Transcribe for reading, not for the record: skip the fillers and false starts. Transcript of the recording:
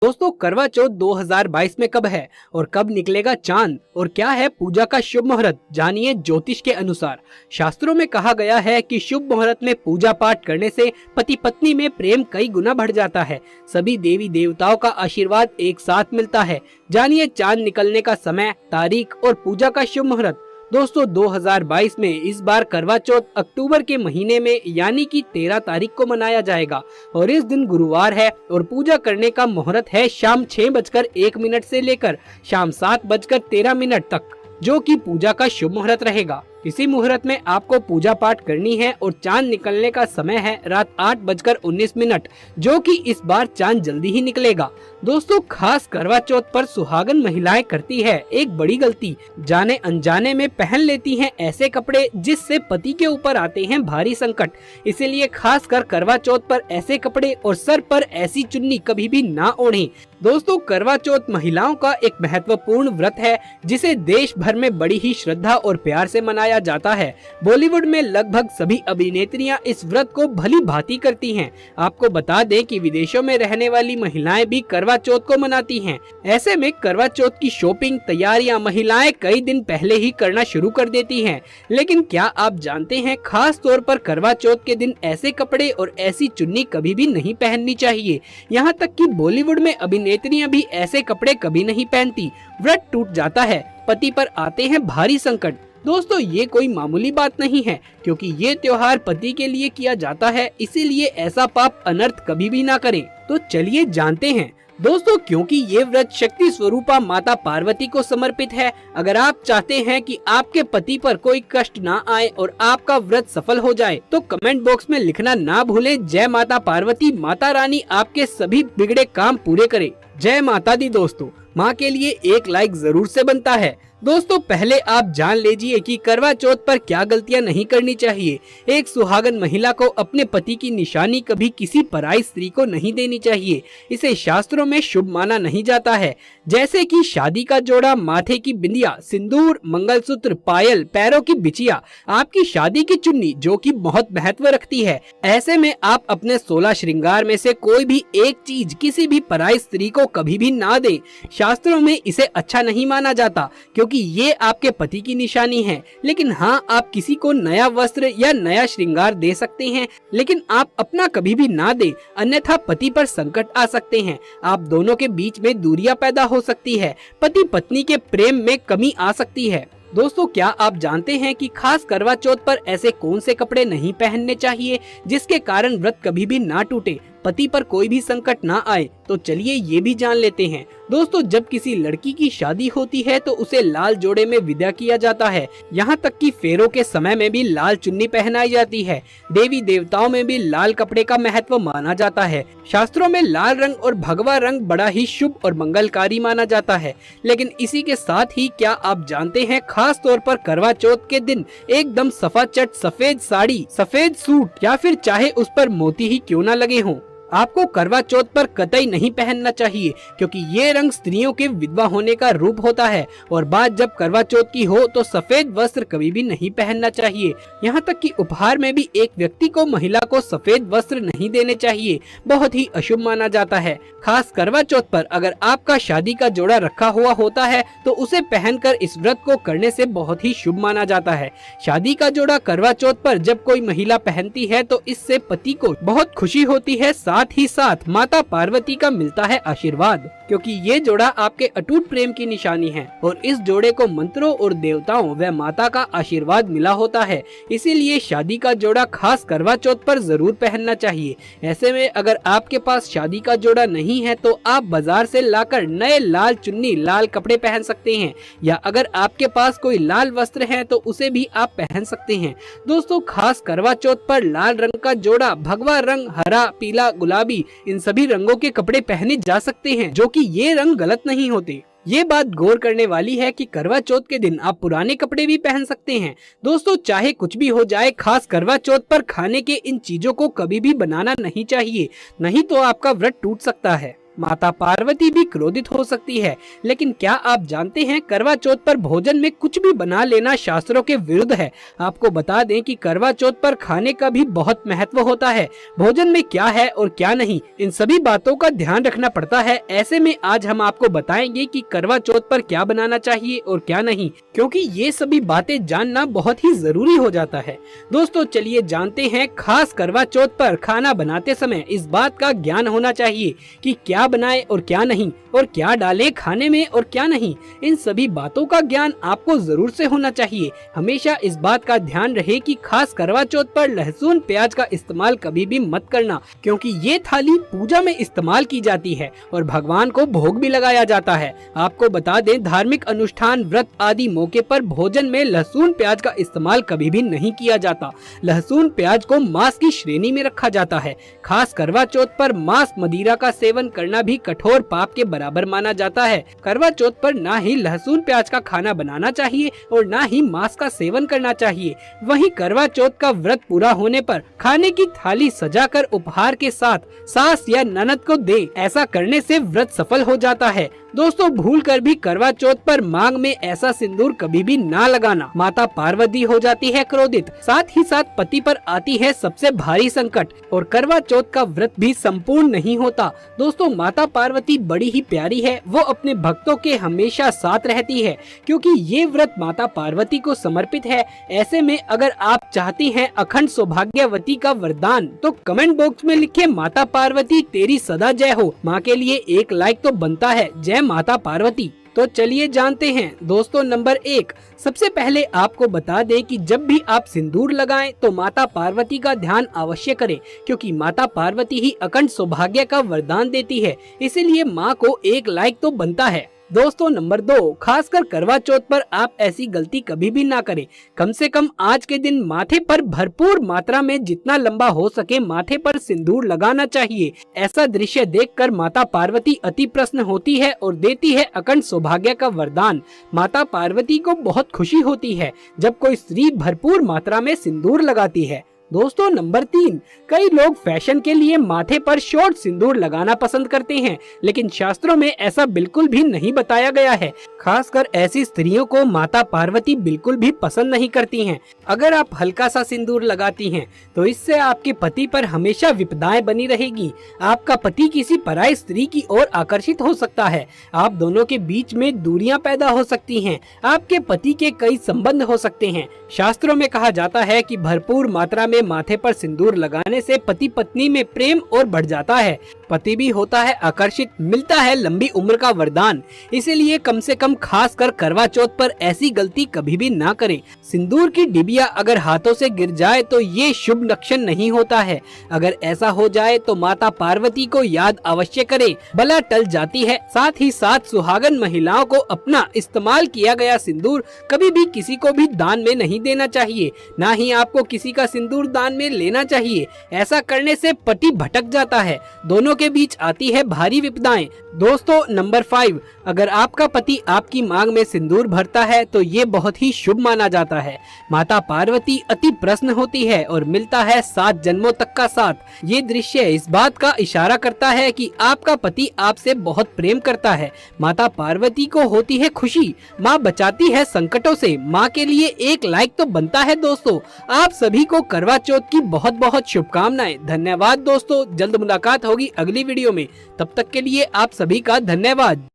दोस्तों, करवा चौथ 2022 में कब है और कब निकलेगा चांद और क्या है पूजा का शुभ मुहूर्त, जानिए ज्योतिष के अनुसार। शास्त्रों में कहा गया है कि शुभ मुहूर्त में पूजा पाठ करने से पति पत्नी में प्रेम कई गुना बढ़ जाता है। सभी देवी देवताओं का आशीर्वाद एक साथ मिलता है। जानिए चांद निकलने का समय, तारीख और पूजा का शुभ मुहूर्त। दोस्तों, 2022 में इस बार करवा चौथ अक्टूबर के महीने में यानी कि 13 तारीख को मनाया जाएगा और इस दिन गुरुवार है और पूजा करने का मुहूर्त है शाम 6:01 से लेकर शाम 7:13 तक, जो कि पूजा का शुभ मुहूर्त रहेगा। इसी मुहूर्त में आपको पूजा पाठ करनी है और चांद निकलने का समय है रात 8:19, जो कि इस बार चांद जल्दी ही निकलेगा। दोस्तों, खास करवा चौथ पर सुहागन महिलाएं करती है एक बड़ी गलती, जाने अनजाने में पहन लेती हैं ऐसे कपड़े जिससे पति के ऊपर आते हैं भारी संकट। इसीलिए खास कर करवा चौथ पर ऐसे कपड़े और सर पर ऐसी चुन्नी कभी भी ना ओढ़ें। दोस्तों, करवा चौथ महिलाओं का एक महत्वपूर्ण व्रत है जिसे देश भर में बड़ी ही श्रद्धा और प्यार से मनाया जाता है। बॉलीवुड में लगभग सभी अभिनेत्रियां इस व्रत को भली भांति करती हैं। आपको बता दें कि विदेशों में रहने वाली महिलाएं भी करवा चौथ को मनाती हैं। ऐसे में करवा चौथ की शॉपिंग तैयारियां महिलाएं कई दिन पहले ही करना शुरू कर देती हैं। लेकिन क्या आप जानते हैं, खास तौर पर करवा चौथ के दिन ऐसे कपड़े और ऐसी चुन्नी कभी भी नहीं पहननी चाहिए। यहाँ तक कि बॉलीवुड में अभिनेत्रियां भी ऐसे कपड़े कभी नहीं पहनती। व्रत टूट जाता है, पति पर आते हैं भारी संकट। दोस्तों, ये कोई मामूली बात नहीं है, क्योंकि ये त्योहार पति के लिए किया जाता है, इसीलिए ऐसा पाप अनर्थ कभी भी ना करें। तो चलिए जानते हैं। दोस्तों, क्योंकि ये व्रत शक्ति स्वरूपा माता पार्वती को समर्पित है, अगर आप चाहते हैं कि आपके पति पर कोई कष्ट ना आए और आपका व्रत सफल हो जाए, तो कमेंट बॉक्स में लिखना ना भूलें, जय माता पार्वती, माता रानी आपके सभी बिगड़े काम पूरे करे। जय माता दी। दोस्तों, माँ के लिए एक लाइक जरूर से बनता है। दोस्तों, पहले आप जान लीजिए कि करवा चौथ पर क्या गलतियां नहीं करनी चाहिए। एक सुहागन महिला को अपने पति की निशानी कभी किसी पराई स्त्री को नहीं देनी चाहिए। इसे शास्त्रों में शुभ माना नहीं जाता है, जैसे कि शादी का जोड़ा, माथे की बिंदिया, सिंदूर, मंगलसूत्र, पायल, पैरों की बिछिया, आपकी शादी की चुन्नी, जो कि बहुत महत्व रखती है। ऐसे में आप अपने 16 श्रृंगार में से कोई भी एक चीज किसी भी पराई स्त्री को कभी भी ना दें। शास्त्रों में इसे अच्छा नहीं माना जाता, क्योंकि ये आपके पति की निशानी है। लेकिन हाँ, आप किसी को नया वस्त्र या नया श्रृंगार दे सकते हैं, लेकिन आप अपना कभी भी ना दें, अन्यथा पति पर संकट आ सकते हैं। आप दोनों के बीच में दूरियां पैदा हो सकती है, पति पत्नी के प्रेम में कमी आ सकती है। दोस्तों, क्या आप जानते हैं कि खास करवा चौथ पर ऐसे कौन से कपड़े नहीं पहनने चाहिए जिसके कारण व्रत कभी भी ना टूटे, पति पर कोई भी संकट ना आए? तो चलिए ये भी जान लेते हैं। दोस्तों, जब किसी लड़की की शादी होती है तो उसे लाल जोड़े में विदा किया जाता है। यहाँ तक कि फेरों के समय में भी लाल चुन्नी पहनाई जाती है। देवी देवताओं में भी लाल कपड़े का महत्व माना जाता है। शास्त्रों में लाल रंग और भगवा रंग बड़ा ही शुभ और मंगलकारी माना जाता है। लेकिन इसी के साथ ही क्या आप जानते हैं, खास तौर पर करवा चौथ के दिन एकदम सफाचट सफेद साड़ी, सफेद सूट या फिर चाहे उस पर मोती ही क्यों न लगे हों, आपको करवा चौथ पर कतई नहीं पहनना चाहिए, क्योंकि ये रंग स्त्रियों के विधवा होने का रूप होता है और बात जब करवा चौथ की हो तो सफेद वस्त्र कभी भी नहीं पहनना चाहिए। यहाँ तक कि उपहार में भी एक व्यक्ति को महिला को सफेद वस्त्र नहीं देने चाहिए, बहुत ही अशुभ माना जाता है। खास करवा चौथ पर अगर आपका शादी का जोड़ा रखा हुआ होता है तो उसे पहनकर इस व्रत को करने से बहुत ही शुभ माना जाता है। शादी का जोड़ा करवा चौथ पर जब कोई महिला पहनती है तो इससे पति को बहुत खुशी होती है, साथ ही साथ माता पार्वती का मिलता है आशीर्वाद, क्योंकि ये जोड़ा आपके अटूट प्रेम की निशानी है और इस जोड़े को मंत्रों और देवताओं व माता का आशीर्वाद मिला होता है। इसीलिए शादी का जोड़ा खास करवा चौथ पर जरूर पहनना चाहिए। ऐसे में अगर आपके पास शादी का जोड़ा नहीं है तो आप बाजार से लाकर नए लाल चुन्नी, लाल कपड़े पहन सकते हैं, या अगर आपके पास कोई लाल वस्त्र है तो उसे भी आप पहन सकते हैं। दोस्तों, खास करवा चौथ पर लाल रंग का जोड़ा, भगवा रंग, हरा, पीला, गुलाबी, इन सभी रंगों के कपड़े पहने जा सकते हैं, जो कि ये रंग गलत नहीं होते। ये बात गौर करने वाली है कि करवा चौथ के दिन आप पुराने कपड़े भी पहन सकते हैं। दोस्तों, चाहे कुछ भी हो जाए, खास करवा चौथ पर खाने के इन चीजों को कभी भी बनाना नहीं चाहिए, नहीं तो आपका व्रत टूट सकता है। माता पार्वती भी क्रोधित हो सकती है। लेकिन क्या आप जानते हैं करवा चौथ पर भोजन में कुछ भी बना लेना शास्त्रों के विरुद्ध है। आपको बता दें कि करवा चौथ पर खाने का भी बहुत महत्व होता है। भोजन में क्या है और क्या नहीं, इन सभी बातों का ध्यान रखना पड़ता है। ऐसे में आज हम आपको बताएंगे कि करवा चौथ पर क्या बनाना चाहिए और क्या नहीं, क्योंकि ये सभी बातें जानना बहुत ही जरूरी हो जाता है। दोस्तों चलिए जानते हैं, खास करवा चौथ पर खाना बनाते समय इस बात का ज्ञान होना चाहिए कि क्या बनाए और क्या नहीं, और क्या डाले खाने में और क्या नहीं। इन सभी बातों का ज्ञान आपको जरूर से होना चाहिए। हमेशा इस बात का ध्यान रहे कि खास करवा चौथ पर लहसुन प्याज का इस्तेमाल कभी भी मत करना, क्योंकि ये थाली पूजा में इस्तेमाल की जाती है और भगवान को भोग भी लगाया जाता है। आपको बता दें, धार्मिक अनुष्ठान, व्रत आदि मौके पर भोजन में लहसुन प्याज का इस्तेमाल कभी भी नहीं किया जाता। लहसुन प्याज को मांस की श्रेणी में रखा जाता है। खास करवा चौथ पर मांस मदिरा का सेवन करना भी कठोर पाप के बराबर माना जाता है। करवा चौथ पर ना ही लहसुन प्याज का खाना बनाना चाहिए और ना ही मांस का सेवन करना चाहिए। वहीं करवा चौथ का व्रत पूरा होने पर खाने की थाली सजाकर उपहार के साथ सास या ननद को दे। ऐसा करने से व्रत सफल हो जाता है। दोस्तों भूलकर भी करवा चौथ पर मांग में ऐसा सिंदूर कभी भी ना लगाना। माता पार्वती हो जाती है क्रोधित, साथ ही साथ पति पर आती है सबसे भारी संकट और करवा चौथ का व्रत भी संपूर्ण नहीं होता। दोस्तों माता पार्वती बड़ी ही प्यारी है, वो अपने भक्तों के हमेशा साथ रहती है, क्योंकि ये व्रत माता पार्वती को समर्पित है। ऐसे में अगर आप चाहती हैं अखंड सौभाग्यवती का वरदान, तो कमेंट बॉक्स में लिखे माता पार्वती तेरी सदा जय हो। माँ के लिए एक लाइक तो बनता है। जय माता पार्वती। तो चलिए जानते हैं। दोस्तों नंबर 1, सबसे पहले आपको बता दें कि जब भी आप सिंदूर लगाएं तो माता पार्वती का ध्यान अवश्य करें, क्योंकि माता पार्वती ही अखंड सौभाग्य का वरदान देती है। इसीलिए माँ को एक लाइक तो बनता है। दोस्तों नंबर 2, खासकर करवा चौथ पर आप ऐसी गलती कभी भी ना करें। कम से कम आज के दिन माथे पर भरपूर मात्रा में जितना लंबा हो सके माथे पर सिंदूर लगाना चाहिए। ऐसा दृश्य देखकर माता पार्वती अति प्रसन्न होती है और देती है अखंड सौभाग्य का वरदान। माता पार्वती को बहुत खुशी होती है जब कोई स्त्री भरपूर मात्रा में सिंदूर लगाती है। दोस्तों नंबर 3, कई लोग फैशन के लिए माथे पर शॉर्ट सिंदूर लगाना पसंद करते हैं, लेकिन शास्त्रों में ऐसा बिल्कुल भी नहीं बताया गया है। खासकर ऐसी स्त्रियों को माता पार्वती बिल्कुल भी पसंद नहीं करती हैं। अगर आप हल्का सा सिंदूर लगाती हैं तो इससे आपके पति पर हमेशा विपदाएं बनी रहेगी। आपका पति किसी पराई स्त्री की ओर आकर्षित हो सकता है। आप दोनों के बीच में दूरियां पैदा हो सकती हैं। आपके पति के कई संबंध हो सकते हैं। शास्त्रों में कहा जाता है कि भरपूर मात्रा में माथे पर सिंदूर लगाने से पति पत्नी में प्रेम और बढ़ जाता है। पति भी होता है आकर्षित, मिलता है लंबी उम्र का वरदान। इसीलिए कम से कम खास कर करवा चौथ पर ऐसी गलती कभी भी ना करें। सिंदूर की डिबिया अगर हाथों से गिर जाए तो ये शुभ लक्षण नहीं होता है। अगर ऐसा हो जाए तो माता पार्वती को याद अवश्य करें, बला टल जाती है। साथ ही साथ सुहागन महिलाओं को अपना इस्तेमाल किया गया सिंदूर कभी भी किसी को भी दान में नहीं देना चाहिए, ना ही आपको किसी का सिंदूर दान में लेना चाहिए। ऐसा करने से पति भटक जाता है, दोनों के बीच आती है भारी विपदाएं। दोस्तों नंबर 5, अगर आपका पति आपकी मांग में सिंदूर भरता है तो ये बहुत ही शुभ माना जाता है। माता पार्वती अति प्रसन्न होती है और मिलता है 7 जन्मों तक का साथ। ये दृश्य इस बात का इशारा करता है कि आपका पति आपसे बहुत प्रेम करता है। माता पार्वती को होती है खुशी, माँ बचाती है संकटों से। माँ के लिए एक लाइक तो बनता है। दोस्तों आप सभी को करवा चौथ की बहुत बहुत शुभकामनाएं। धन्यवाद दोस्तों, जल्द मुलाकात होगी अगली वीडियो में। तब तक के लिए आप सभी का धन्यवाद।